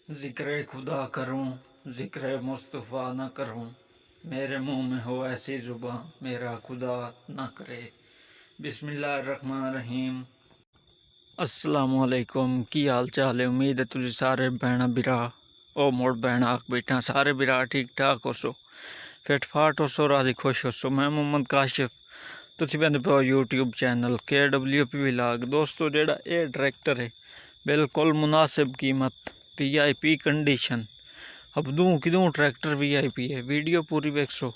ज़िक्र खुदा करूँ, ज़िक्र मुस्तफ़ा न करूँ, मेरे मुँह में हो ऐसी ज़ुबां मेरा खुदा ना करे। बिस्मिल्लाहिर्रहमानिर्रहीम। अस्सलामु अलैकुम। की हाल चाल है? उम्मीद है तुझे सारे भैन बिरा ओ मोड़ भैन आख बैठा सारे बिरा ठीक ठाक हो सो, फिट फाट हो सो, राजी खुश हो सो। मैं मोहम्मद काशिफ, तुसी बंदे पे यूट्यूब चैनल KWP व्लॉग। दोस्तों जेड़ा ये ट्रैक्टर है बिल्कुल मुनासिब कीमत, VIP कंडीशन। अब दूँ कि ट्रैक्टर VIP है। वीडियो पूरी वेखो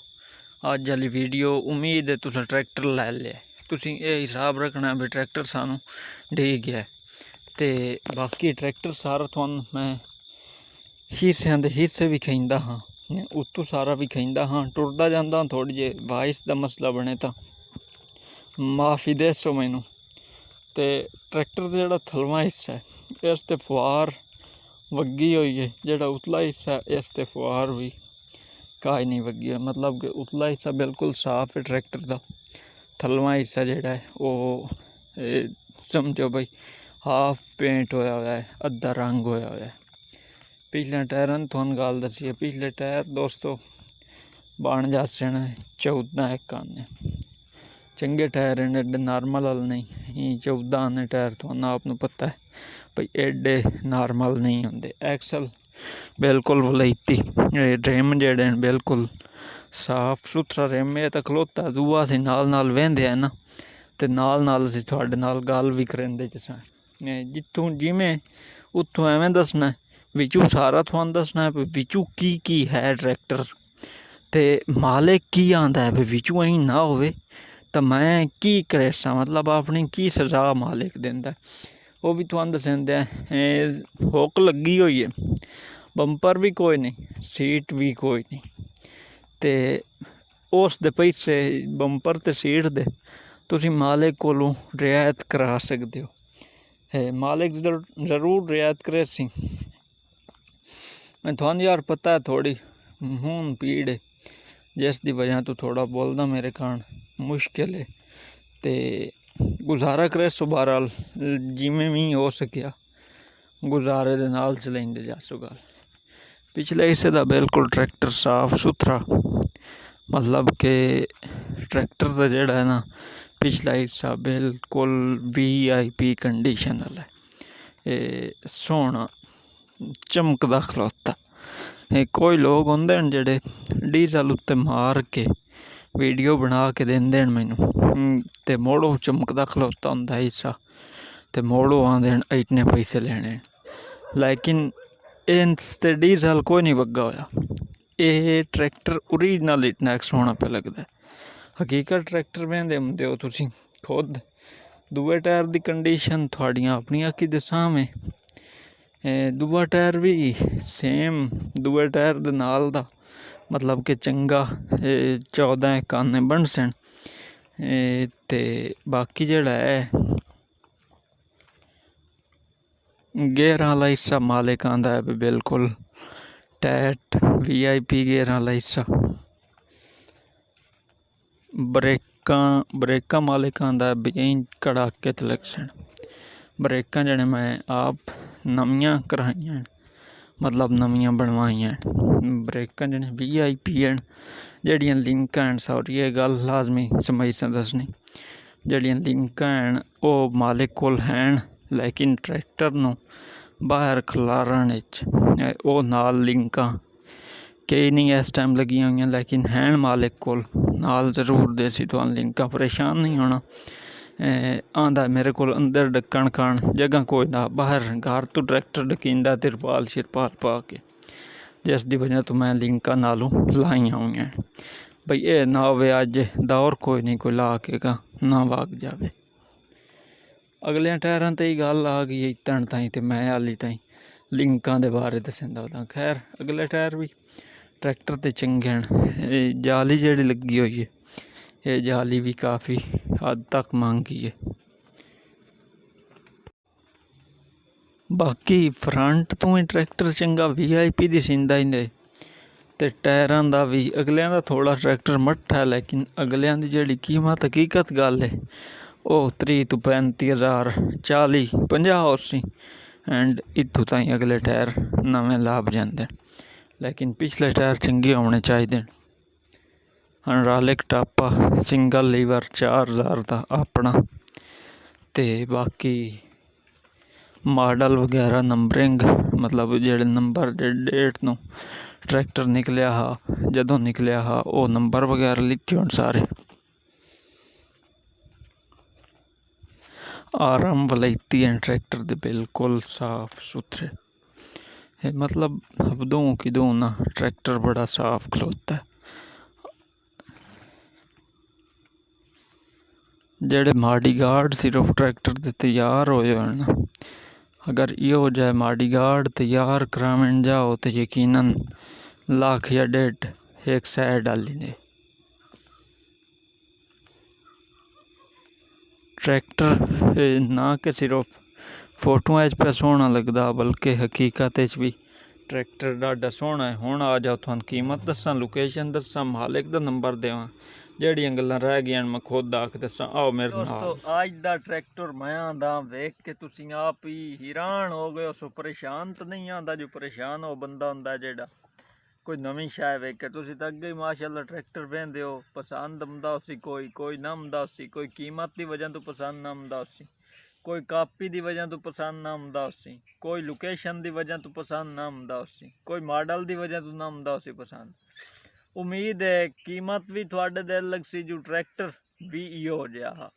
अज वाली वीडियो। उम्मीद है तुसा ट्रैक्टर लै लिया। तुसी ये हिसाब रखना भी ट्रैक्टर सानू दे गया ते बाकी ट्रैक्टर सारा तुहानू मैं हिस्सियां दे हिस्से विखाइंदा हाँ, उत्तों सारा विखाइंदा हाँ। टुरदा जांदा थोड़ी जे वाइस दा मसला बने तो माफ़ी देसो मैनू। ते ट्रैक्टर दा जेड़ा थलवा हिस्सा है इस ते फुआर वग्गी हुई है, जेड़ा उतला हिस्सा है इस ते फुआर भी काई नहीं वग्गी है। मतलब कि उतला हिस्सा बिल्कुल साफ है ट्रैक्टर दा। थलवा हिस्सा जेड़ा है वो समझो भाई हाफ पेंट होया हुआ है, अद्धा रंग होया हुआ है। पिछले टायरन तुहानू गल दसी है, पिछले टायर दोस्तों बन जासन 14 एक आने चंगे टायर हैं, एडे नॉर्मल वाल नहीं। 14 आने टायर तुहानू आपनू पता है भाई एडे नॉर्मल नहीं होंदे। एक्सल बिल्कुल वलैती, रिम जेड़े बिल्कुल साफ सुथरा रिम। ये तो खलोता दूआ असीं नाल वेंदे है ना, ते नाल असीं तुहाडे नाल गल भी करेंदे जसां जित्थों जिमें उत्थों एवें दसना है, विचू सारा तुहानू दसना है विचू की है ट्रैक्टर ते मालिक की आंदा है। विचू अहीं ना होवे तो मैं की करेसा, मतलब अपनी की सजा मालिक देंदा है वो भी तुहानू दसेंदे। हुक लगी हुई है, बंपर भी कोई नहीं, सीट भी कोई नहीं, ते उस दे पैसे बंपर ते सीट दे तुसी मालिक कोलों रियायत करा सकदे हो। मालिक जरूर रियायत करे सी। मैं तुहानू यार पता है थोड़ी मून पीड़ है जिस दी वजह तो थोड़ा बोलना मेरे कान मुश्किल है, ते गुजारा करे सो। बहरहाल जिमें भी हो सकिया गुजारे दे नाल चलेंदे जा सो। गल पिछले हिस्से दा बिल्कुल ट्रैक्टर साफ सुथरा, मतलब के ट्रैक्टर दा जेड़ा है ना पिछला हिस्सा बिल्कुल VIP कंडीशन वाला है। सोहना चमकदा खलोता। कोई लोग होंदे न जेड़े डीजल उत्ते मार के वीडियो बना के देंदे न मैनू, ते मोड़ो चमकदा खलोता होंदा हिस्सा, ते मोड़ो आंदे न इतने पैसे लेने। लेकिन इस ते डीजल कोई नहीं वग्गा होया। ये ट्रैक्टर ओरिजिनल इतना सोहना पे लगदा है। हकीकत ट्रैक्टर वेंदे हुंदे हो तुसी खुद। दूए टायर दी कंडीशन थोड़ियां अपनी अक्खी दे सामने। दूआ टायर भी सेम दूए टायर दे नाल दा, मतलब कि चंगा 14 काने बनसन। ते बाकी जेड़ा है गेयर वाला हिस्सा मालिक आंदा है बिल्कुल टैट VIP गेयर वाला हिस्सा। ब्रेका मालिक आंदा है बेन कड़ाके ते लगसन। ब्रेकां जेह्ड़े मैं आप नवियां कराइयां, मतलब नवियां बनवाइयां। ब्रेकां जेह्ड़ियां VIP हैं, जेह्ड़ियां लिंकां हैं, सॉरी ये गल लाजमी समझ दसनी, जेह्ड़ियां लिंकां हैं ओह् मालिक कोल हैं, लेकिन ट्रैक्टर नू बाहर खलारन विच ओह् नाल लिंकां कई नहीं इस टाइम लगियां हुई, लेकिन हैं मालिक कोल नाल जरूर देसी तुहानू लिंकां। परेशान नहीं होना। आंदा मेरे को अंदर डक्कन खान जगह कोई ना, बाहर घर तो ट्रैक्टर डकींदा तिरपाल शिरपाल पा के, जिस दी वजह तो मैं लिंकां नालों लाइयां हुई हैं भाई ये ना होवे अज दौर कोई नहीं कोई ला के ना वाग जावे। अगले टायरां ते ही गल आ गई तन ताईं, ते मैं हाली ताईं लिंकां दे बारे दसेंदा होंदा। खैर अगले टायर भी ट्रैक्टर ते चंगे हैं। जाली जेह्ड़ी लगी हुई है ये जाली भी काफ़ी हद तक महंगी है। बाकी फ्रंट तो ही ट्रैक्टर चंगा VIP दिसींदा ही ने, ते टायरां दा भी अगलियां दा थोड़ा ट्रैक्टर मट्ठा है, लेकिन अगलियां दी जेह्ड़ी कीमत हकीकत गल है ओह 30 तो 35 हज़ार 40 50 होसी एंड इत्थों ताईं अगले टायर नवें लाभ जाते, लेकिन पिछले टायर चंगे होने चाहिए। हाइड्रोलिक टापा सिंगल लीवर 4000 का अपना, ते बाकी मॉडल वगैरह नंबरिंग मतलब जेड़े नंबर डेट नू ट्रैक्टर निकलिया हा, जदों निकलिया हा वो नंबर वगैरह लिखे होण सारे। आराम वलैती हैं ट्रैक्टर दे बिल्कुल साफ सुथरे, मतलब हबदों किदों ना ट्रैक्टर बड़ा साफ खलोता है। जेड़े माड़ी गार्ड सिर्फ ट्रैक्टर दे तैयार होए होण ना, अगर यो जाए माड़ी गार्ड तैयार करावन जाओ तो यकीनन लाख या 1.5 एक साइड डाली ने। ट्रैक्टर ना कि सिर्फ फोटोआं पे सोहना लगदा बल्कि हकीकत भी ट्रैक्टर डाढा सोहना है। हुण आ जाओ तुहानू कीमत दस्सां, लोकेशन दस्सां, मालिक दा नंबर देवां, जेहड़ियां गल्लां रह गईयां मैं खुद आख दस्सां। आओ मेरे नाल। दोस्तों अज दा ट्रैक्टर मैं आंदा वेख के तुसीं आप ही हैरान हो गए हो। परेशान तो नहीं आंदा जो परेशान हो बंदा हुंदा जेड़ा कोई नवीं शै वेख के। तुसीं तां अगे माशाअल्लाह ट्रैक्टर वेंदे हो, पसंद आंदा उसी, कोई ना आंदा उसी, कोई कीमत की वजह तो पसंद ना आंदा उसी, कोई कापी की वजह तो पसंद ना आंदा उसी, कोई लोकेशन की वजह तो पसंद ना आंदा उसी, कोई मॉडल की वजह तो ना आंदा उसी पसंद। उम्मीद है कीमत भी थोड़े दिल लग सी जो ट्रैक्टर भी इो हो जिहा।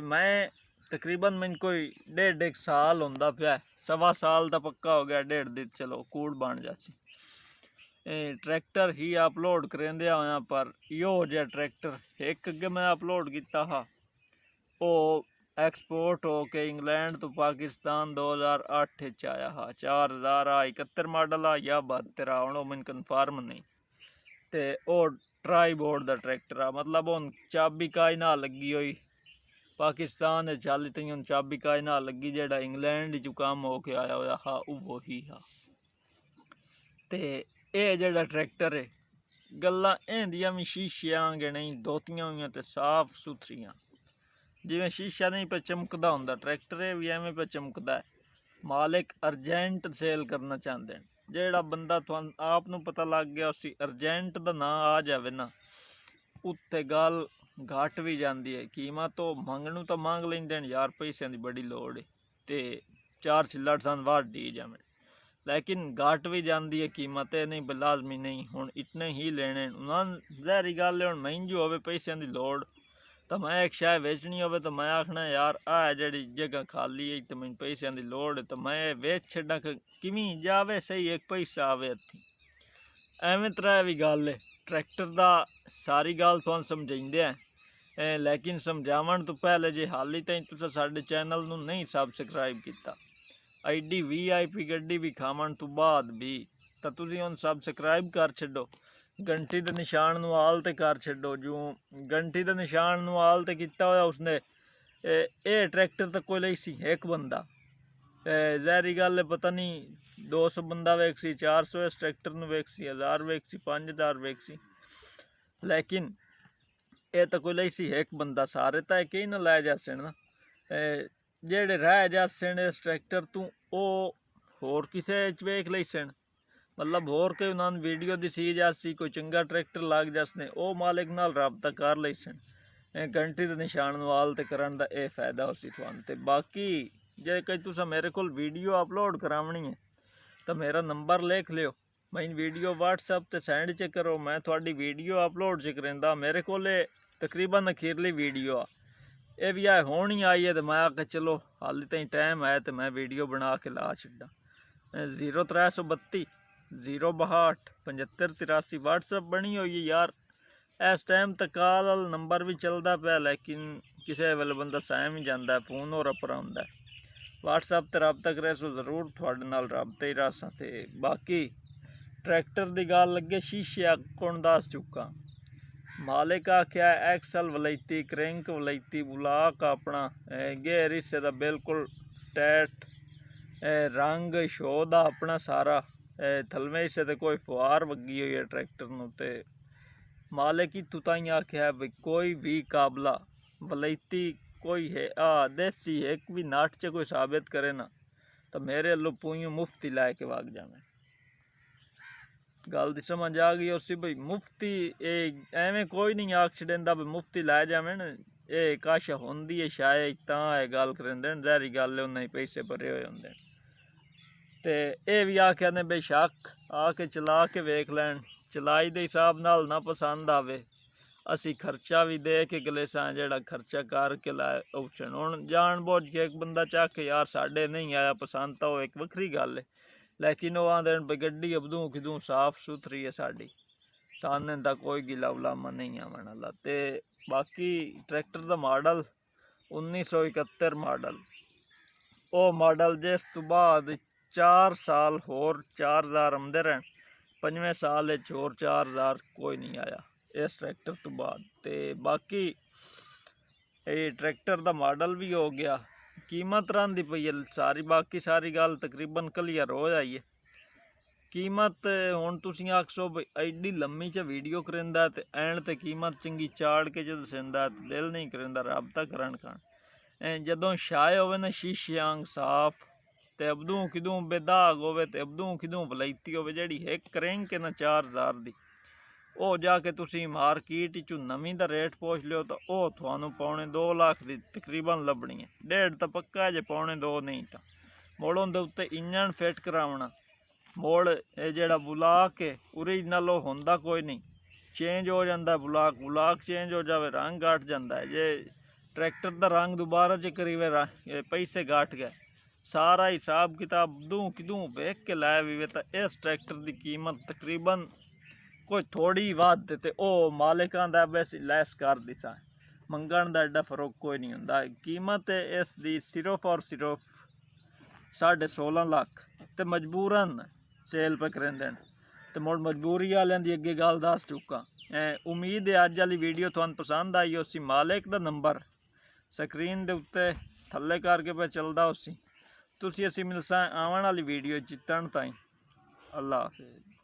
मैं तकरीबन मैंने कोई 1.5 साल होंदा पिया, 1.25 साल का पक्का हो गया, 1.5 दी चलो कूड़ बन जासी। ट्रैक्टर ही अपलोड करेंदे होया पर इो हो जिहा ट्रैक्टर एक अगे मैं अपलोड किया हा, वो एक्सपोर्ट हो के इंग्लैंड तो पाकिस्तान 2008 आया हा। 4071 मॉडल आ या 72 आ, हुण मैनू कन्फर्म नहीं। ते ओह ट्राई बोर्ड का ट्रैक्टर आ, मतलब हुण चाबी काई ना लगी हुई पाकिस्तान चाली तई, हुण चाबी काई ना लगी, जेड़ा इंग्लैंड चू काम हो के आया हुआ हा वो ही हा। ते ये जेड़ा ट्रैक्टर है गल्लां इहदियां भी शीशियां गै नहीं धोतियां हुई ते साफ सुथरियां, जिवें शीशा नहीं पे चमकदा हुंदा ट्रैक्टर भी एवें पे चमकदा है। मालिक अर्जेंट सेल करना चाहते हैं, जेड़ा बंदा तुहानू आप नू पता लग गया उसी अर्जेंट दा नां आ जावे ना, उत्ते गल घट भी जाती है। कीमत तो मंगनू तो मंग लेंदे यार, पैसों की बड़ी लोड़ है ते 4 छिल्लड़ सन वाढ़ दी जावे, लेकिन घट भी जाती है कीमत, नहीं लाजमी नहीं हुण इतने ही लेने। जहरी गल है हुण महंगी होवे पैसों की लोड़, तो मैं एक शै वेचनी हो तो मैं आखना यार आ जी जगह खाली है तो मैं पैसों की लोड़ है तो मैं वेच छड्डा, किवें जावे सही एक पैसा आवे हत्थी। एवें तरह भी गल है ट्रैक्टर का, सारी गल तुहानू समझाइंदे हैं, लेकिन समझावन तो पहले जे हाली ताईं तुसीं साडे चैनल नू नहीं सबसक्राइब किया, एडी VIP गड्डी भी खावन तो बाद भी, तो तुसीं हुण सबसक्राइब कर छड्डो, घंटी के निशान नू आल ते कर छड्डो। जो घंटी के निशान नू आल ते किया होया उसने ये ट्रैक्टर तो कोई लई सी एक बंदा, जहरी गल है पता नहीं 200 बंदा वेख सी, 400 इस ट्रैक्टर नू वेख सी, 1000 वेख सी, 5000 वेख सी, लेकिन ये तो कोई लई सी एक बंदा, सारे तो एक ही ना लै जासे ना। जेड़े रह जासे इस ट्रैक्टर तू वो होर किसे वेख लई सन, मतलब होर कोई उन्होंने वीडियो दिसी जासी, कोई चंगा ट्रैक्टर लग जासने वो मालिक नाल रबता कर लई सन। घंटी के निशान वाल ते करन दा ये फायदा हो सी तुहानू। ते बाकी जे कोई तुसा मेरे को वीडियो अपलोड करावनी है तो मेरा नंबर लिख लियो, मैं वीडियो WhatsApp ते सेंड च करो, मैं थोड़ी वीडियो अपलोड च करेंदा। मेरे को तकरीबन अखीरली वीडियो आ ये भी आए होनी आई है तो मैं आके चलो हाली ताईं टाइम है तो मैं वीडियो बना के ला छड्डा। 0332 062 75 83 WhatsApp बनी हुई है यार। इस टाइम तक कॉल वाला नंबर भी चलता पाया, लेकिन किसी वेले बंदा सैम ही जाता है, फोन होर पर आंदा है। WhatsApp ते रबता करे सो जरूर थोड़े नाल रबता ही रहां। ते बाकी ट्रैक्टर की गल लगे शीशे कौन दस चुका, मालिक आख्या एक्सल वलैती, क्रैंक वलैती, बुलाक अपना गेर हिस्से का बिल्कुल टैट, रंग शो का अपना सारा, थलवे हिस्से ते कोई फुहार वगी हुई है ट्रैक्टर नू। ते मालिक इत्थों ताईं आख्या भी कोई भी काबला वलैती कोई है देसी एक भी नाट च कोई साबित करे ना तो मेरे अल्लों पूइयों मुफ्ती लैके वग जावे। गल दी समझ आ गई उसी भाई मुफ्ती एवें कोई नहीं आख छड़ेंदा भी मुफ्ती लै जावे न। ये काशा होंदी है शायद तां है गल करेंदे न, जहरी गल है उन्हें पैसे भरे हुए होंदे ते ये भी आख्या ने बेशक आके चला के वेख लैन, चलाई दे हिसाब नाल ना पसंद आवे असी खर्चा भी दे के गले सां जेड़ा खर्चा करके लाए ऑप्शन हुण जान बुझ के एक बंदा चाह के यार साढ़े नहीं आया पसंद तो एक वखरी गल है, लेकिन वो आंदे भाई गड्डी अबदू खिदू साफ सुथरी है साड़ी, सामने दा कोई गिला उलामा नहीं आवन वाला। ते बाकी ट्रैक्टर दा मॉडल 1971 मॉडल, वो मॉडल जिस तो बाद 4 साल होर 4000 आमदे रहन, 5वें साल होर 4000 कोई नहीं आया इस ट्रैक्टर तो बाद। ते बाकी ये ट्रैक्टर दा मॉडल भी हो गया, कीमत रही पई है सारी, बाकी सारी गल तकरीबन क्लियर हो जाई है। कीमत हुण तुसीं आखसो बई एडी लम्मी च वीडियो करिंदा ते एंड ते कीमत चंगी चाड़ के जो दसिंदा ते दिल नहीं करिंदा राबता करन खान। जदों छाए होवे ना शीशे आंग साफ ते अबदू किदू बेदाग होवे ते अबदू किदू वलैती होवे जेड़ी एक करेंग के ना 4000 दी, ओ जाके तुसीं मार्केट चू नवीं दा रेट पुछ लियो तो ओ तुहानू 2.25 लाख दी तकरीबन लभनी है। 1.5 तो पक्का है जे 2.25 नहीं तो मुड़ उहदे उत्ते इंजन फिट करावना, मुड़ ये जेड़ा बुलाक है ओरिजिनल होंदा कोई नहीं, चेंज हो जाता है बुलाक, बुलाक चेंज हो जाए रंग घट जाता है, जे ट्रैक्टर का रंग दोबारा च करीबे पैसे घट गए, सारा हिसाब किताब दू किदू वेख के लाया भी तो इस ट्रैक्टर की कीमत तकरीबन कोई थोड़ी वध ते ओ मालिकां दा वैसे लैस कर दिसा, मंगण दा एडा फर्क कोई नहीं हुंदा। कीमत इस दी सिर्फ और सिर्फ 16.5 लाख ते मजबूरन सेल पे करेंदे ते मुड़ मजबूरी वालें दी अगे गल दस चुका। उम्मीद है अज वाली वीडियो तुहानू पसंद आई उसी, मालिक दा नंबर स्क्रीन दे उत्ते थल्ले करके पे चलदा उसी, तुसी असी मिलसां आवन वाली वीडियो जितन ताईं। अल्लाह हाफिज़।